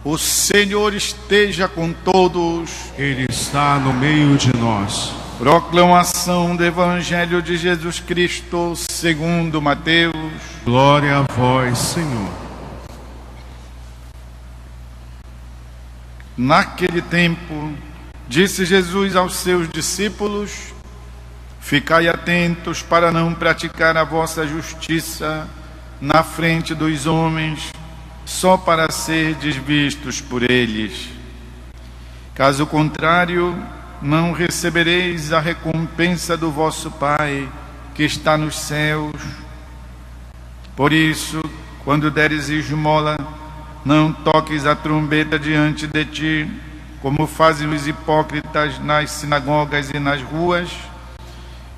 O Senhor esteja com todos. Ele está no meio de nós. Proclamação do Evangelho de Jesus Cristo segundo Mateus. Glória a vós, Senhor. Naquele tempo, disse Jesus aos seus discípulos: ficai atentos para não praticar a vossa justiça na frente dos homens, só para serdes vistos por eles. Caso contrário, não recebereis a recompensa do vosso Pai que está nos céus. Por isso, quando deres esmola, não toques a trombeta diante de ti, como fazem os hipócritas nas sinagogas e nas ruas,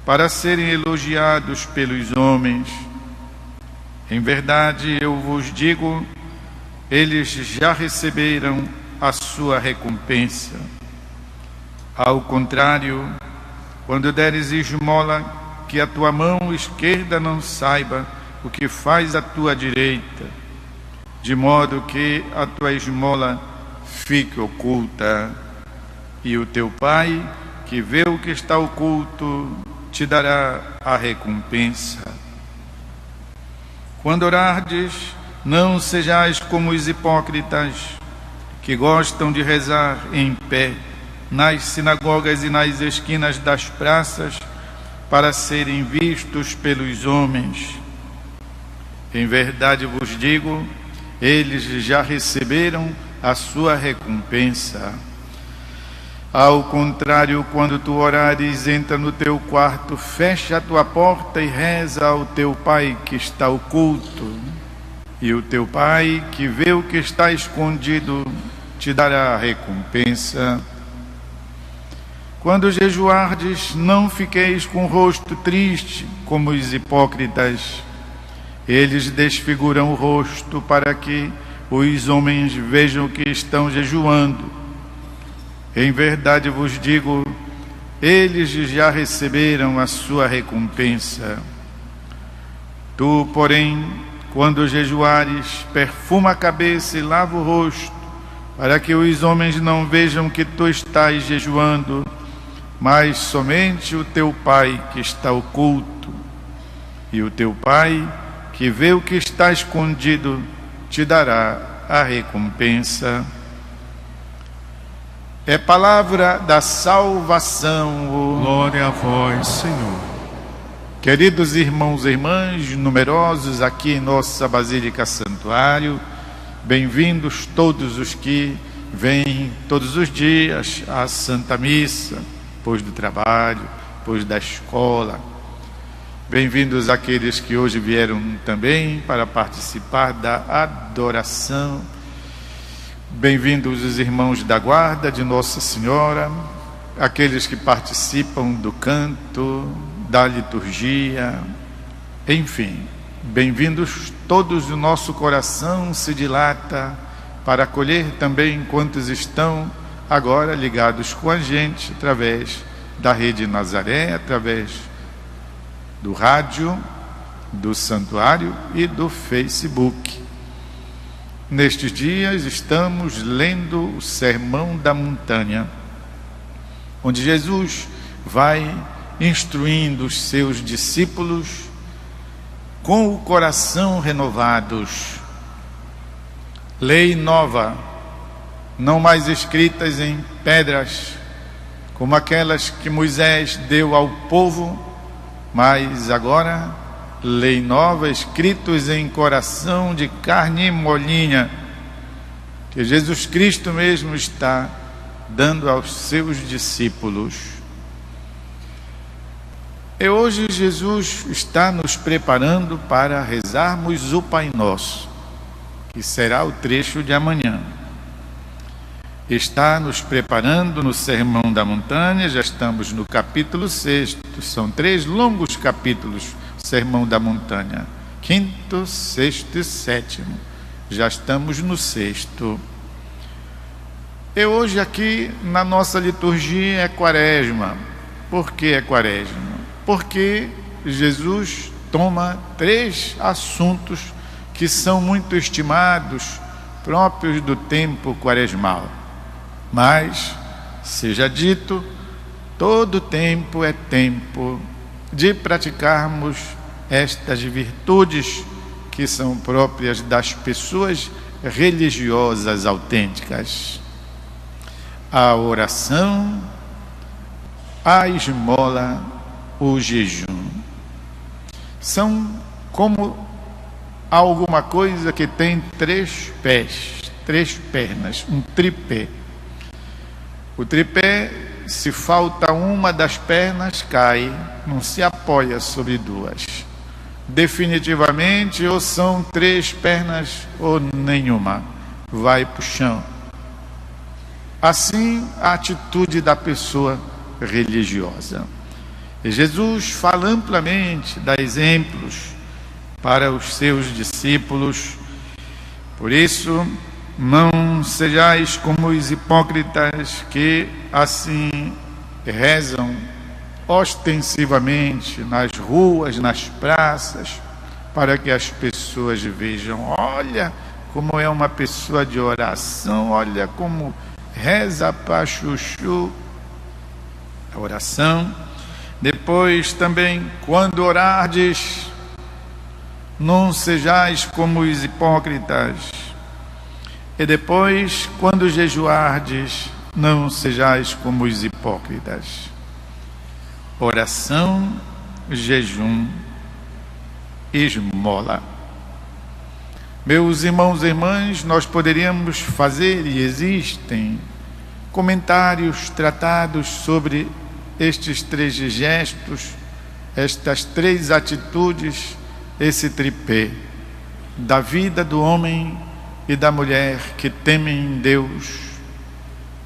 para serem elogiados pelos homens. Em verdade, eu vos digo, eles já receberam a sua recompensa. Ao contrário, quando deres esmola, que a tua mão esquerda não saiba o que faz a tua direita, de modo que a tua esmola fique oculta, e o teu Pai, que vê o que está oculto, te dará a recompensa. Quando orardes, não sejais como os hipócritas, que gostam de rezar em pé nas sinagogas e nas esquinas das praças, para serem vistos pelos homens. Em verdade vos digo, eles já receberam a sua recompensa. Ao contrário, quando tu orares, entra no teu quarto, fecha a tua porta e reza ao teu Pai que está oculto, e o teu Pai que vê o que está escondido te dará a recompensa. Quando jejuardes, não fiqueis com o rosto triste como os hipócritas. Eles desfiguram o rosto para que os homens vejam que estão jejuando. Em verdade vos digo, eles já receberam a sua recompensa. Tu, porém, quando jejuares, perfuma a cabeça e lava o rosto, para que os homens não vejam que tu estás jejuando, mas somente o teu Pai que está oculto. E o teu Pai, que vê o que está escondido, te dará a recompensa. É palavra da salvação. Glória a vós, Senhor. Queridos irmãos e irmãs, numerosos aqui em nossa Basílica Santuário, bem-vindos todos os que vêm todos os dias à Santa Missa, depois do trabalho, depois da escola. Bem-vindos aqueles que hoje vieram também para participar da adoração. Bem-vindos os irmãos da guarda de Nossa Senhora, aqueles que participam do canto, da liturgia, enfim, bem-vindos todos. O nosso coração se dilata para acolher também quantos estão agora ligados com a gente através da Rede Nazaré, através do rádio, do santuário e do Facebook. Nestes dias estamos lendo o Sermão da Montanha, onde Jesus vai instruindo os seus discípulos com o coração renovados. Lei nova, não mais escritas em pedras, como aquelas que Moisés deu ao povo, mas agora lei nova, escritos em coração de carne e molinha, que Jesus Cristo mesmo está dando aos seus discípulos. E hoje Jesus está nos preparando para rezarmos o Pai Nosso, que será o trecho de amanhã. Está nos preparando no Sermão da Montanha, já estamos no capítulo 6, são 3 longos capítulos, Sermão da Montanha, 5º, 6º e 7º, já estamos no 6º. E hoje aqui na nossa liturgia é Quaresma. Por que é Quaresma? Porque Jesus toma 3 assuntos que são muito estimados próprios do tempo quaresmal. Mas, seja dito, todo tempo é tempo de praticarmos estas virtudes que são próprias das pessoas religiosas autênticas: a oração, a esmola, o jejum. São como alguma coisa que tem 3 pés, 3 pernas, um tripé. O tripé, se falta uma das pernas, cai, não se apoia sobre 2. Definitivamente, ou são 3 pernas ou nenhuma, vai para o chão. Assim, a atitude da pessoa religiosa. E Jesus fala amplamente, dá exemplos para os seus discípulos. Por isso, não sejais como os hipócritas que assim rezam ostensivamente nas ruas, nas praças, para que as pessoas vejam: olha como é uma pessoa de oração, olha como reza para chuchu. A oração. Depois também, quando orardes, não sejais como os hipócritas. E depois, quando jejuardes, não sejais como os hipócritas. Oração, jejum, esmola. Meus irmãos e irmãs, nós poderíamos fazer, e existem, comentários, tratados sobre estes 3 gestos, estas 3 atitudes, esse tripé da vida do homem e da mulher que temem Deus,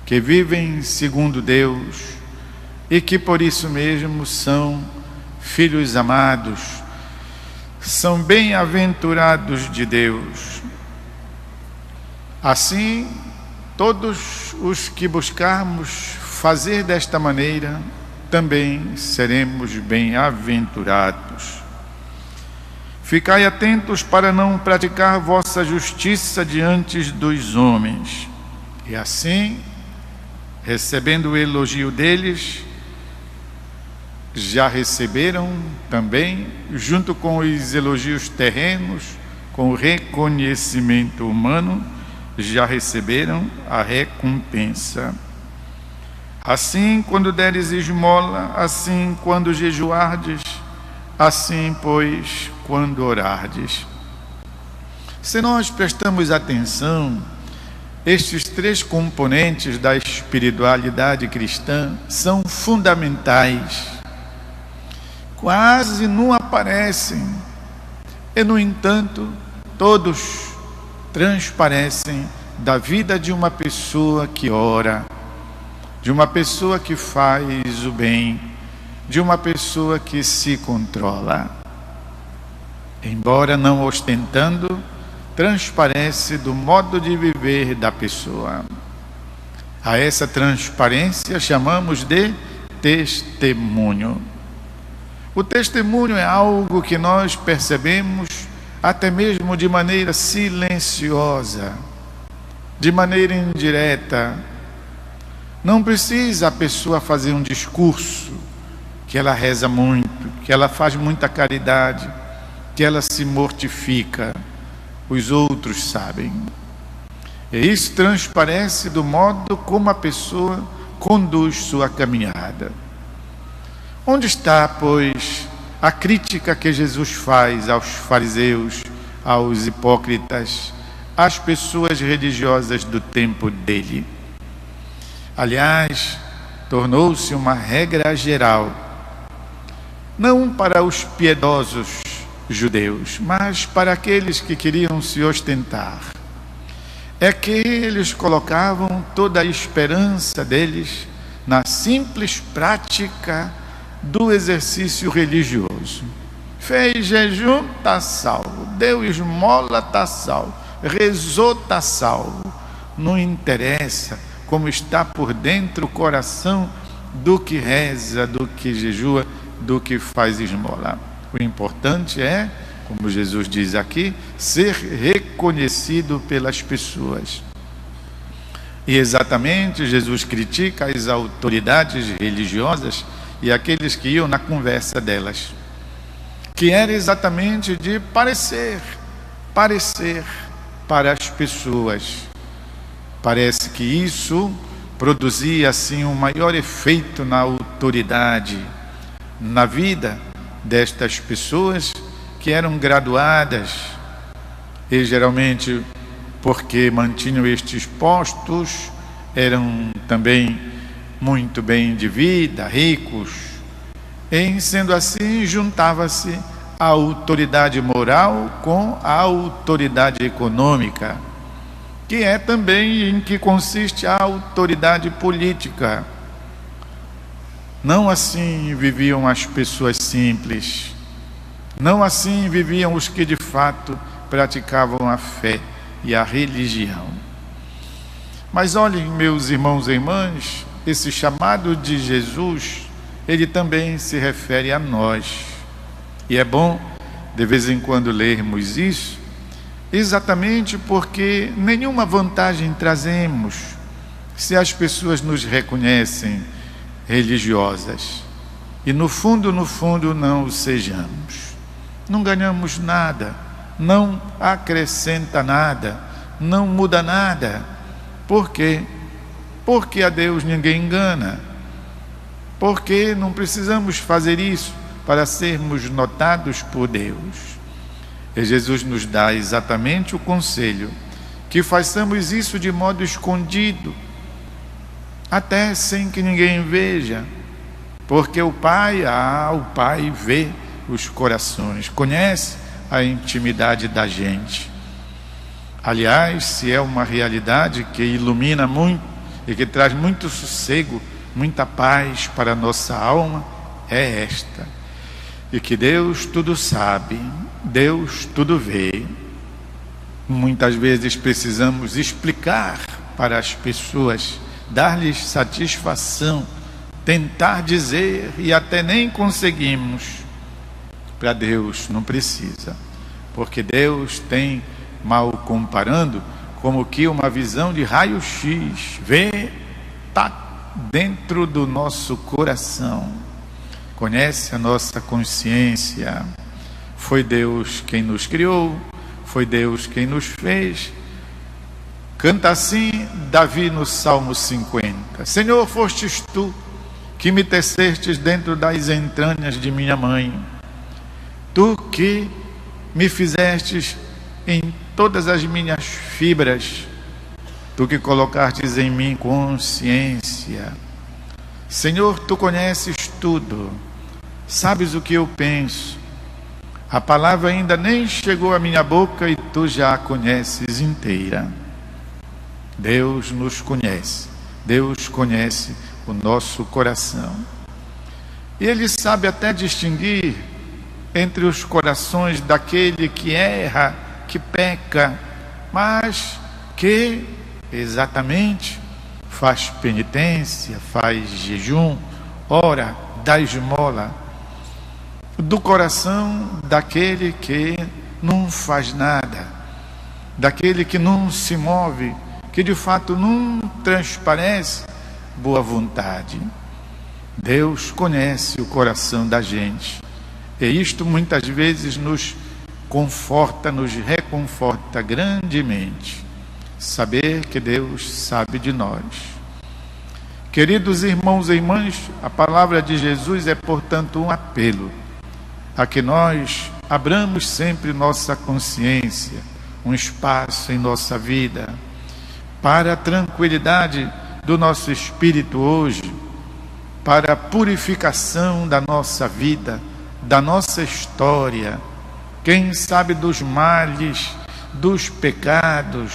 que vivem segundo Deus e que por isso mesmo são filhos amados, são bem-aventurados de Deus. Assim, todos os que buscarmos fazer desta maneira, também seremos bem-aventurados. Ficai atentos para não praticar vossa justiça diante dos homens. E assim, recebendo o elogio deles, já receberam também, junto com os elogios terrenos, com o reconhecimento humano, já receberam a recompensa. Assim, quando deres esmola, assim, quando jejuardes, assim, pois, quando orardes. Se nós prestamos atenção, estes 3 componentes da espiritualidade cristã são fundamentais. Quase não aparecem, e, no entanto, todos transparecem da vida de uma pessoa que ora, de uma pessoa que faz o bem, de uma pessoa que se controla. Embora não ostentando, transparece do modo de viver da pessoa. A essa transparência chamamos de testemunho. O testemunho é algo que nós percebemos até mesmo de maneira silenciosa, de maneira indireta. Não precisa a pessoa fazer um discurso que ela reza muito, que ela faz muita caridade, que ela se mortifica. Os outros sabem. E isso transparece do modo como a pessoa conduz sua caminhada. Onde está, pois, a crítica que Jesus faz aos fariseus, aos hipócritas, às pessoas religiosas do tempo dele? Aliás, tornou-se uma regra geral, não para os piedosos judeus, mas para aqueles que queriam se ostentar. É que eles colocavam toda a esperança deles na simples prática do exercício religioso. Fez jejum, está salvo. Deu esmola, está salvo. Rezou, está salvo. Não interessa como está por dentro o coração do que reza, do que jejua, do que faz esmola. O importante é como Jesus diz aqui, ser reconhecido pelas pessoas. E exatamente Jesus critica as autoridades religiosas e aqueles que iam na conversa delas, que era exatamente de parecer para as pessoas. Parece que isso produzia assim um maior efeito na autoridade, na vida destas pessoas que eram graduadas, e geralmente porque mantinham estes postos, eram também muito bem de vida, ricos. E sendo assim, juntava-se a autoridade moral com a autoridade econômica, que é também em que consiste a autoridade política. Não assim viviam as pessoas simples, não assim viviam os que de fato praticavam a fé e a religião. Mas olhem, meus irmãos e irmãs, esse chamado de Jesus, ele também se refere a nós. E é bom, de vez em quando, lermos isso, exatamente porque nenhuma vantagem trazemos se as pessoas nos reconhecem religiosas e no fundo não o sejamos. Não ganhamos nada, não acrescenta nada, não muda nada. Por quê? Porque a Deus ninguém engana. Porque não precisamos fazer isso para sermos notados por Deus. E Jesus nos dá exatamente o conselho que façamos isso de modo escondido, até sem que ninguém veja, porque o Pai vê os corações, conhece a intimidade da gente. Aliás, se é uma realidade que ilumina muito e que traz muito sossego, muita paz para a nossa alma, é esta: e que Deus tudo sabe, Deus tudo vê. Muitas vezes precisamos explicar para as pessoas, dar-lhes satisfação, tentar dizer, e até nem conseguimos. Para Deus não precisa, porque Deus tem, mal comparando, como que uma visão de raio-x, vê, está dentro do nosso coração, conhece a nossa consciência. Foi Deus quem nos criou, foi Deus quem nos fez. Canta assim Davi no Salmo 50: Senhor, fostes tu que me tecestes dentro das entranhas de minha mãe, tu que me fizestes em todas as minhas fibras, tu que colocastes em mim consciência. Senhor, tu conheces tudo, sabes o que eu penso, a palavra ainda nem chegou à minha boca e tu já a conheces inteira. Deus nos conhece, Deus conhece o nosso coração, e Ele sabe até distinguir entre os corações daquele que erra, que peca, mas que exatamente faz penitência, faz jejum, ora, dá esmola, do coração daquele que não faz nada, daquele que não se move, que de fato não transparece boa vontade. Deus conhece o coração da gente, e isto muitas vezes nos conforta, nos reconforta grandemente, saber que Deus sabe de nós. Queridos irmãos e irmãs, a palavra de Jesus é, portanto, um apelo a que nós abramos sempre nossa consciência, um espaço em nossa vida, para a tranquilidade do nosso espírito hoje, para a purificação da nossa vida, da nossa história, quem sabe dos males, dos pecados,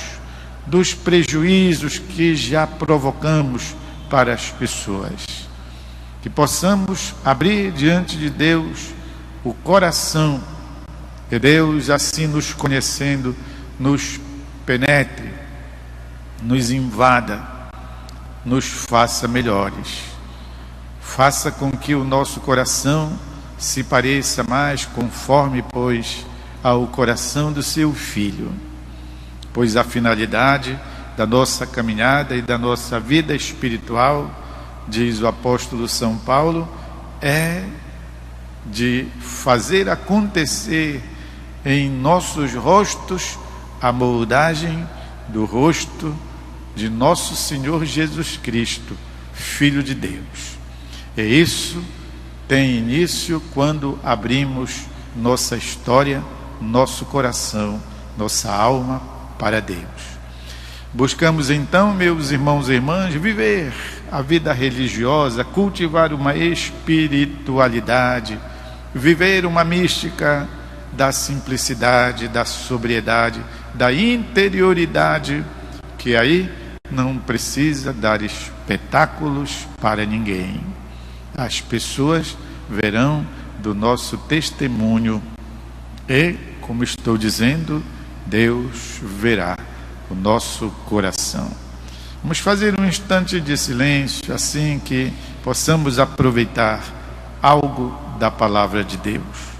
dos prejuízos que já provocamos para as pessoas. Que possamos abrir diante de Deus o coração, que Deus, assim nos conhecendo, nos penetre, nos invada, nos faça melhores. Faça com que o nosso coração se pareça mais conforme, pois, ao coração do seu Filho, pois a finalidade da nossa caminhada e da nossa vida espiritual, diz o apóstolo São Paulo, é de fazer acontecer em nossos rostos a moldagem do rosto de nosso Senhor Jesus Cristo, Filho de Deus. E isso tem início quando abrimos nossa história, nosso coração, nossa alma para Deus. Buscamos então, meus irmãos e irmãs, viver a vida religiosa, cultivar uma espiritualidade, viver uma mística da simplicidade, da sobriedade, da interioridade, que aí não precisa dar espetáculos para ninguém. As pessoas verão do nosso testemunho e, como estou dizendo, Deus verá o nosso coração. Vamos fazer um instante de silêncio, assim que possamos aproveitar algo da palavra de Deus.